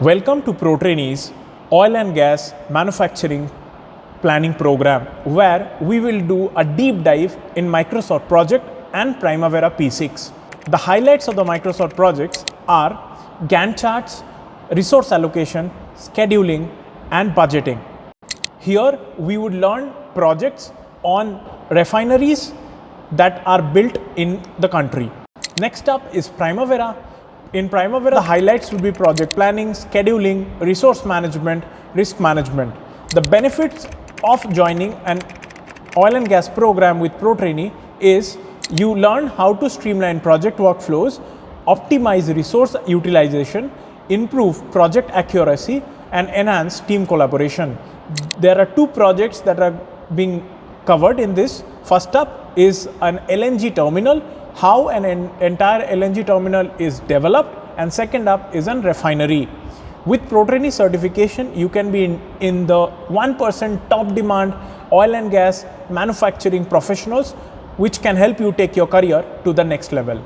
Welcome to Protrainy's Oil and Gas Manufacturing Planning Program, where we will do a deep dive in Microsoft project and Primavera P6. The highlights of the Microsoft projects are Gantt charts, resource allocation, scheduling, and budgeting. Here we would learn projects on refineries that are built in the country. Next up is Primavera. In Primavera, the highlights will be project planning, scheduling, resource management, risk management. The benefits of joining an oil and gas program with Protrainy is you learn how to streamline project workflows, optimize resource utilization, improve project accuracy, and enhance team collaboration. There are two projects that are being covered in this. First up is an LNG terminal, how an entire LNG terminal is developed, and second up is a refinery. With Protrainy certification, you can be in the 1% top demand oil and gas manufacturing professionals, which can help you take your career to the next level.